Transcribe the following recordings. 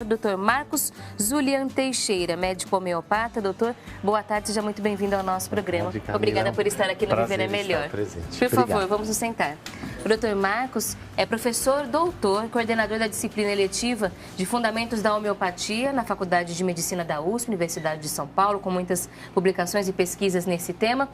Dr. Marcos Zulian Teixeira, médico homeopata. Doutor, boa tarde, seja muito bem-vindo ao nosso programa. Obrigada por estar aqui no Viver é Melhor. Por favor, vamos nos sentar. O Dr. Marcos é professor doutor, coordenador da disciplina eletiva de Fundamentos da Homeopatia na Faculdade de Medicina da USP, Universidade de São Paulo, com muitas publicações e pesquisas nesse tema.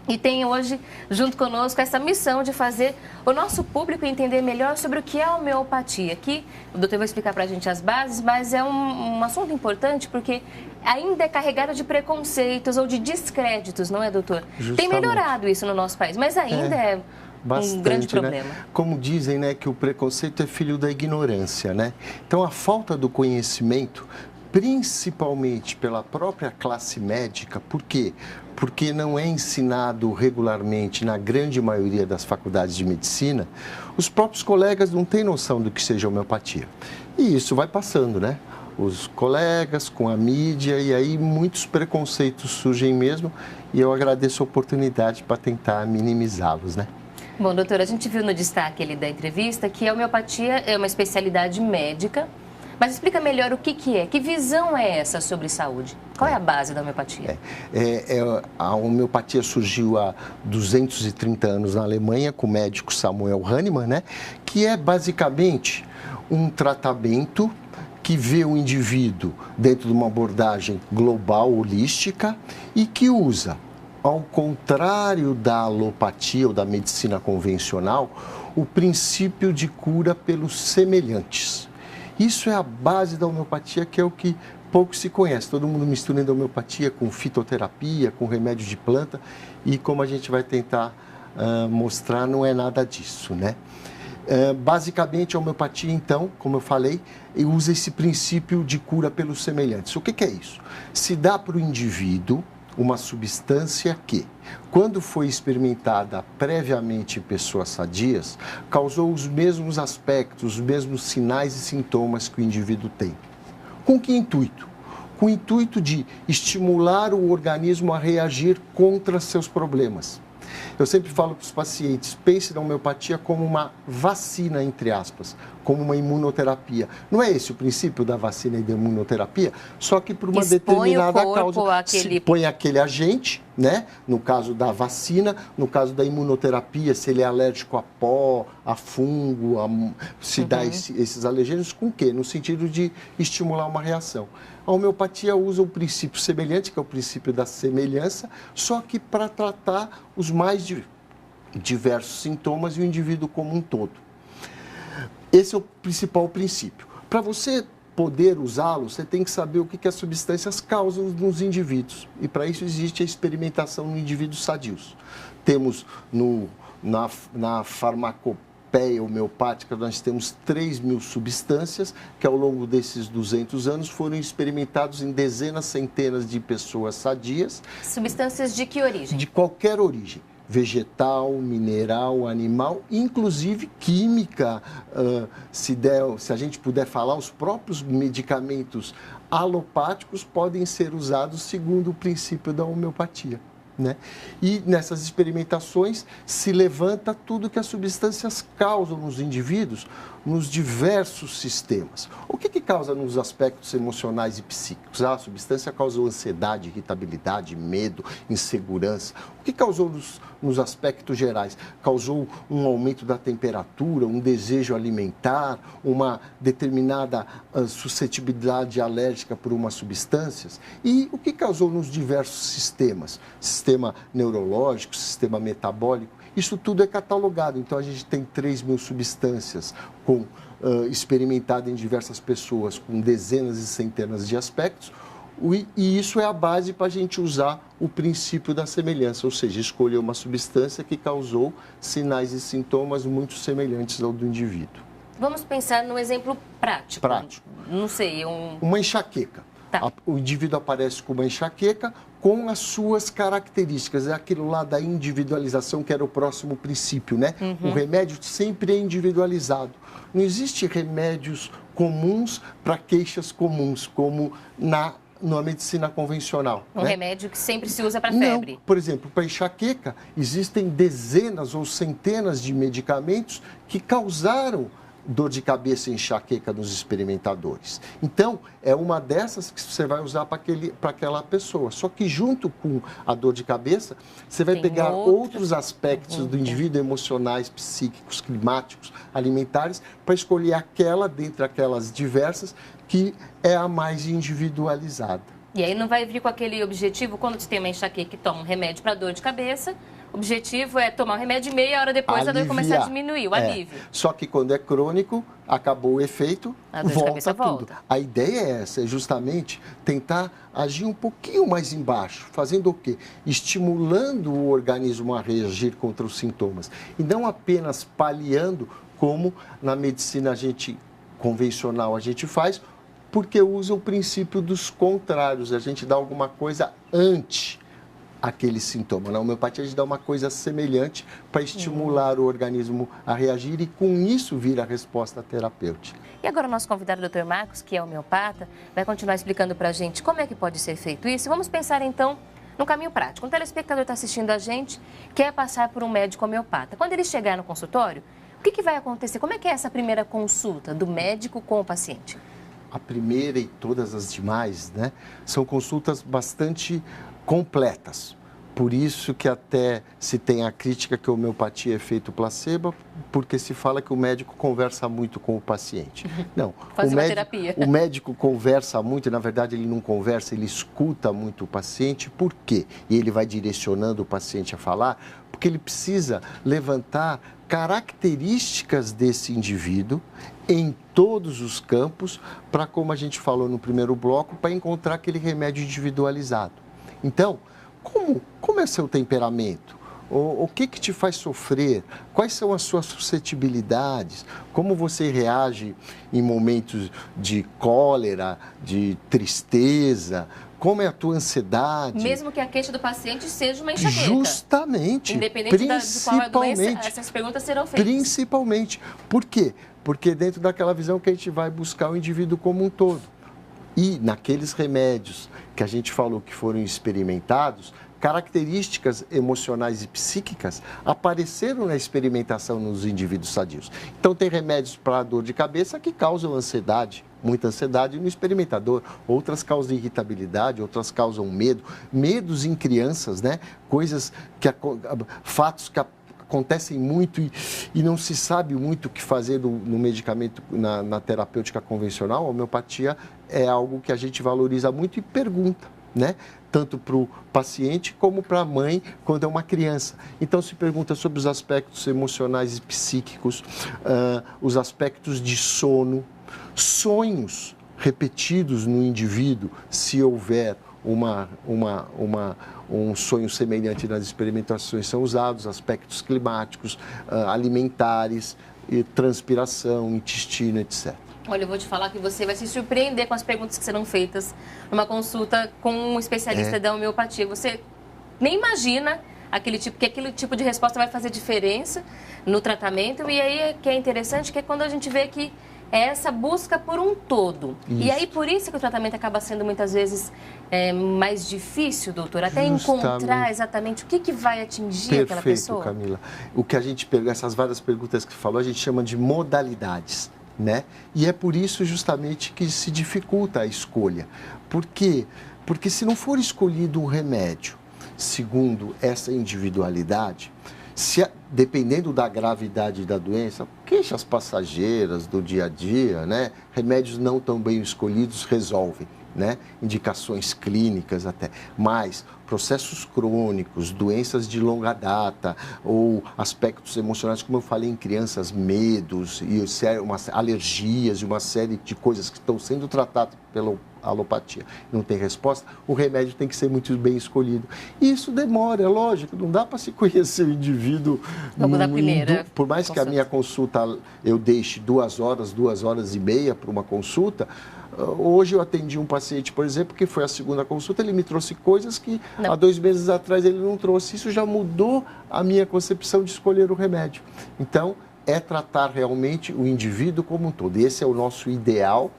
E tem hoje, junto conosco, essa missão de fazer o nosso público entender melhor sobre o que é a homeopatia. Aqui, o doutor vai explicar para a gente as bases, mas é um assunto importante porque ainda é carregado de preconceitos ou de descréditos, não é, doutor? Justamente. Tem melhorado isso no nosso país, mas ainda é bastante, um grande problema. Né? Como dizem, né, que o preconceito é filho da ignorância, né? Então, a falta do conhecimento, principalmente pela própria classe médica, por quê? Porque não é ensinado regularmente na grande maioria das faculdades de medicina, os próprios colegas não têm noção do que seja homeopatia. E isso vai passando, né? Os colegas com a mídia, e aí muitos preconceitos surgem mesmo, e eu agradeço a oportunidade para tentar minimizá-los, né? Bom, doutora, a gente viu no destaque ali da entrevista que a homeopatia é uma especialidade médica. Mas explica melhor o que é, que visão é essa sobre saúde? Qual é a base da homeopatia? A homeopatia surgiu há 230 anos na Alemanha com o médico Samuel Hahnemann, né? Que é basicamente um tratamento que vê o indivíduo dentro de uma abordagem global, holística, e que usa, ao contrário da alopatia ou da medicina convencional, o princípio de cura pelos semelhantes. Isso é a base da homeopatia, que é o que pouco se conhece. Todo mundo mistura a homeopatia com fitoterapia, com remédio de planta, e como a gente vai tentar mostrar, não é nada disso, né? Basicamente, a homeopatia, então, como eu falei, usa esse princípio de cura pelos semelhantes. O que é isso? Se dá para o indivíduo uma substância que, quando foi experimentada previamente em pessoas sadias, causou os mesmos aspectos, os mesmos sinais e sintomas que o indivíduo tem. Com que intuito? Com o intuito de estimular o organismo a reagir contra seus problemas. Eu sempre falo para os pacientes, pense na homeopatia como uma vacina, entre aspas, como uma imunoterapia. Não é esse o princípio da vacina e da imunoterapia? Só que por uma determinada causa. Se põe aquele agente, né? No caso da vacina, no caso da imunoterapia, se ele é alérgico a pó, a fungo, se dá esses alergênios, com o quê? No sentido de estimular uma reação. A homeopatia usa o princípio semelhante, que é o princípio da semelhança, só que para tratar os mais diversos sintomas e o indivíduo como um todo. Esse é o principal princípio. Para você poder usá-lo, você tem que saber o que as substâncias causam nos indivíduos. E para isso existe a experimentação no indivíduos sadios. Temos na farmacopeia homeopática, nós temos 3.000 substâncias que ao longo desses 200 anos foram experimentados em dezenas, centenas de pessoas sadias. Substâncias de que origem? De qualquer origem. Vegetal, mineral, animal, inclusive química. Se a gente puder falar, os próprios medicamentos alopáticos podem ser usados segundo o princípio da homeopatia, né? E nessas experimentações se levanta tudo que as substâncias causam nos indivíduos, nos diversos sistemas. O que causa nos aspectos emocionais e psíquicos? A substância causou ansiedade, irritabilidade, medo, insegurança. O que causou nos aspectos gerais? Causou um aumento da temperatura, um desejo alimentar, uma determinada suscetibilidade alérgica por umas substâncias. E o que causou nos diversos sistemas? Sistema neurológico, sistema metabólico. Isso tudo é catalogado. Então, a gente tem 3.000 substâncias experimentadas em diversas pessoas, com dezenas e centenas de aspectos. E isso é a base para a gente usar o princípio da semelhança, ou seja, escolher uma substância que causou sinais e sintomas muito semelhantes ao do indivíduo. Vamos pensar num exemplo prático. Não sei, uma enxaqueca. Tá. O indivíduo aparece com uma enxaqueca com as suas características. É aquilo lá da individualização que era o próximo princípio, né? O remédio sempre é individualizado. Não existe remédios comuns para queixas comuns, como na medicina convencional. Um remédio que sempre se usa para febre. Não. Por exemplo, para enxaqueca, existem dezenas ou centenas de medicamentos que causaram dor de cabeça e enxaqueca nos experimentadores. Então, é uma dessas que você vai usar para aquela pessoa. Só que junto com a dor de cabeça, você vai pegar outros aspectos do indivíduo, emocionais, psíquicos, climáticos, alimentares, para escolher aquela, dentre aquelas diversas, que é a mais individualizada. E aí não vai vir com aquele objetivo, quando você tem uma enxaqueca que toma um remédio para dor de cabeça, o objetivo é tomar o remédio e meia hora depois a dor começar a diminuir, o alívio. Só que quando é crônico, acabou o efeito, volta tudo. A ideia é essa, é justamente tentar agir um pouquinho mais embaixo, fazendo o quê? Estimulando o organismo a reagir contra os sintomas. E não apenas paliando, como na medicina convencional a gente faz, porque usa o princípio dos contrários. A gente dá alguma coisa ante aquele sintoma. Na homeopatia, a gente dá uma coisa semelhante para estimular o organismo a reagir e, com isso, vir a resposta terapêutica. E agora o nosso convidado, o Dr. Marcos, que é homeopata, vai continuar explicando para a gente como é que pode ser feito isso. Vamos pensar, então, no caminho prático. Um telespectador está assistindo a gente, quer passar por um médico homeopata. Quando ele chegar no consultório, o que vai acontecer? Como é que é essa primeira consulta do médico com o paciente? A primeira e todas as demais, né, são consultas bastante completas. Por isso que até se tem a crítica que a homeopatia é efeito placebo, porque se fala que o médico conversa muito com o paciente. Não, faz uma terapia. O médico conversa muito, e na verdade ele não conversa, ele escuta muito o paciente. Por quê? E ele vai direcionando o paciente a falar, porque ele precisa levantar características desse indivíduo em todos os campos, para, como a gente falou no primeiro bloco, para encontrar aquele remédio individualizado. Então, como é seu temperamento? O que te faz sofrer? Quais são as suas suscetibilidades? Como você reage em momentos de cólera, de tristeza? Como é a tua ansiedade? Mesmo que a queixa do paciente seja uma enxaqueca. Justamente. Independente de qual é a doença, essas perguntas serão feitas. Principalmente. Por quê? Porque dentro daquela visão que a gente vai buscar o indivíduo como um todo. E naqueles remédios que a gente falou que foram experimentados, características emocionais e psíquicas apareceram na experimentação nos indivíduos sadios. Então, tem remédios para dor de cabeça que causam ansiedade, muita ansiedade no experimentador. Outras causam irritabilidade, outras causam medo. Medos em crianças, né? Fatos que acontecem muito e não se sabe muito o que fazer no medicamento, na terapêutica convencional. A homeopatia é algo que a gente valoriza muito e pergunta, né? Tanto para o paciente como para a mãe quando é uma criança. Então, se pergunta sobre os aspectos emocionais e psíquicos, os aspectos de sono, sonhos repetidos no indivíduo, se houver um sonho semelhante nas experimentações são usados, aspectos climáticos, alimentares, transpiração, intestino, etc. Olha, eu vou te falar que você vai se surpreender com as perguntas que serão feitas numa consulta com um especialista da homeopatia. Você nem imagina aquele tipo de resposta vai fazer diferença no tratamento. E aí que é interessante que é quando a gente vê que é essa busca por um todo. Isso. E aí, por isso que o tratamento acaba sendo muitas vezes mais difícil, doutor, até encontrar exatamente o que vai atingir aquela pessoa. Perfeito, Camila. O que a gente pega, essas várias perguntas que falou, a gente chama de modalidades, né? E é por isso justamente que se dificulta a escolha. Por quê? Porque se não for escolhido um remédio segundo essa individualidade, dependendo da gravidade da doença, queixas passageiras do dia a dia, né? Remédios não tão bem escolhidos resolvem, né? Indicações clínicas até, mas processos crônicos, doenças de longa data ou aspectos emocionais, como eu falei em crianças, medos e alergias e uma série de coisas que estão sendo tratadas pela alopatia, não tem resposta, o remédio tem que ser muito bem escolhido. E isso demora, é lógico, não dá para se conhecer o indivíduo. Por mais que a minha consulta eu deixe 2 horas, 2h30 para uma consulta, hoje eu atendi um paciente, por exemplo, que foi a segunda consulta, ele me trouxe coisas que há 2 meses atrás ele não trouxe. Isso já mudou a minha concepção de escolher o remédio. Então, é tratar realmente o indivíduo como um todo. Esse é o nosso ideal,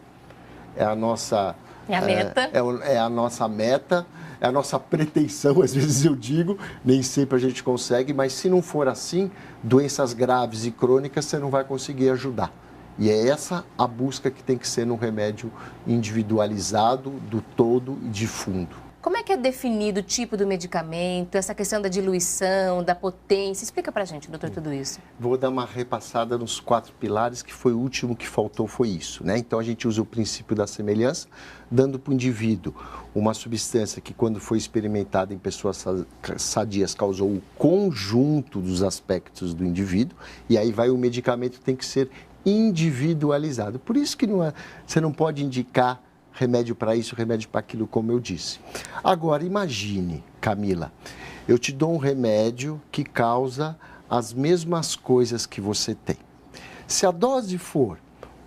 é a nossa... É a meta. É a nossa meta, é a nossa pretensão, às vezes eu digo, nem sempre a gente consegue, mas se não for assim, doenças graves e crônicas você não vai conseguir ajudar. E é essa a busca que tem que ser num remédio individualizado, do todo e de fundo. Como é que é definido o tipo do medicamento, essa questão da diluição, da potência? Explica pra gente, doutor, tudo isso. Vou dar uma repassada nos 4 pilares, que foi o último que faltou, foi isso, né? Então, a gente usa o princípio da semelhança, dando para o indivíduo uma substância que, quando foi experimentada em pessoas sadias, causou o conjunto dos aspectos do indivíduo, e aí vai o medicamento que tem que ser individualizado. Por isso que você não pode indicar remédio para isso, remédio para aquilo, como eu disse. Agora, imagine, Camila, eu te dou um remédio que causa as mesmas coisas que você tem. Se a dose for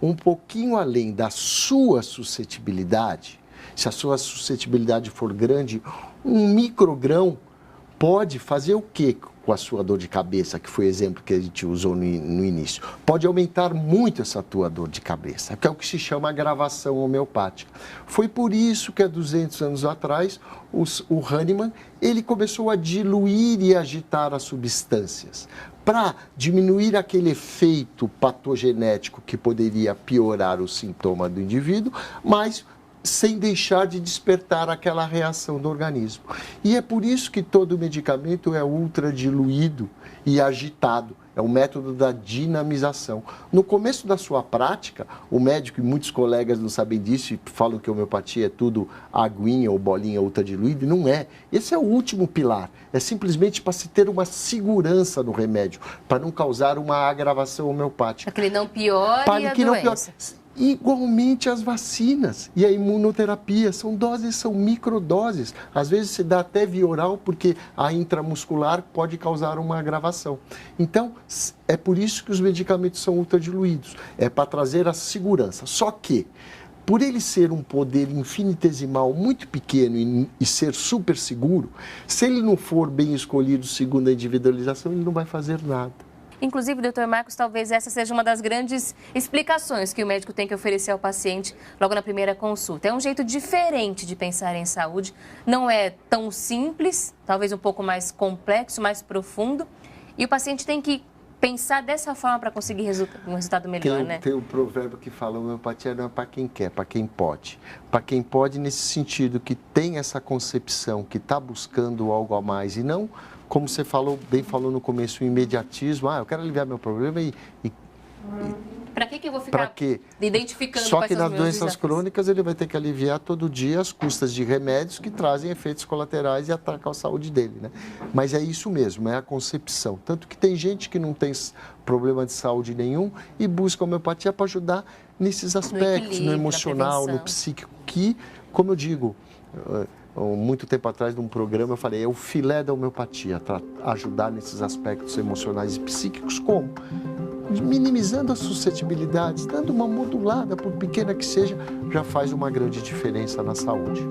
um pouquinho além da sua suscetibilidade, se a sua suscetibilidade for grande, um microgrão pode fazer o quê com a sua dor de cabeça, que foi o exemplo que a gente usou no início? Pode aumentar muito essa tua dor de cabeça, que é o que se chama agravação homeopática. Foi por isso que há 200 anos atrás, o Hahnemann, ele começou a diluir e agitar as substâncias, para diminuir aquele efeito patogenético que poderia piorar o sintoma do indivíduo, mas sem deixar de despertar aquela reação do organismo. E é por isso que todo medicamento é ultra diluído e agitado. É o método da dinamização. No começo da sua prática, o médico, e muitos colegas não sabem disso e falam que a homeopatia é tudo aguinha ou bolinha ultra diluída, e não é. Esse é o último pilar. É simplesmente para se ter uma segurança no remédio, para não causar uma agravação homeopática. Para que ele não piore a doença. Igualmente as vacinas e a imunoterapia, são microdoses. Às vezes se dá até via oral, porque a intramuscular pode causar uma agravação. Então, é por isso que os medicamentos são ultradiluídos. É para trazer a segurança. Só que, por ele ser um poder infinitesimal muito pequeno e ser super seguro, se ele não for bem escolhido segundo a individualização, ele não vai fazer nada. Inclusive, doutor Marcos, talvez essa seja uma das grandes explicações que o médico tem que oferecer ao paciente logo na primeira consulta. É um jeito diferente de pensar em saúde, não é tão simples, talvez um pouco mais complexo, mais profundo, e o paciente tem que pensar dessa forma para conseguir um resultado melhor, né? Tem um provérbio que fala: homeopatia não é para quem quer, para quem pode. Para quem pode nesse sentido, que tem essa concepção, que está buscando algo a mais e não, como você bem falou no começo, o imediatismo. Eu quero aliviar meu problema e para que eu vou ficar identificando? Só que nas doenças crônicas ele vai ter que aliviar todo dia as custas de remédios que trazem efeitos colaterais e atacam a saúde dele, né? Mas é isso mesmo, é a concepção. Tanto que tem gente que não tem problema de saúde nenhum e busca a homeopatia para ajudar nesses aspectos, no emocional, no psíquico, que, como eu digo, muito tempo atrás, num programa, eu falei, é o filé da homeopatia, para ajudar nesses aspectos emocionais e psíquicos. Como? Minimizando as suscetibilidades, dando uma modulada, por pequena que seja, já faz uma grande diferença na saúde.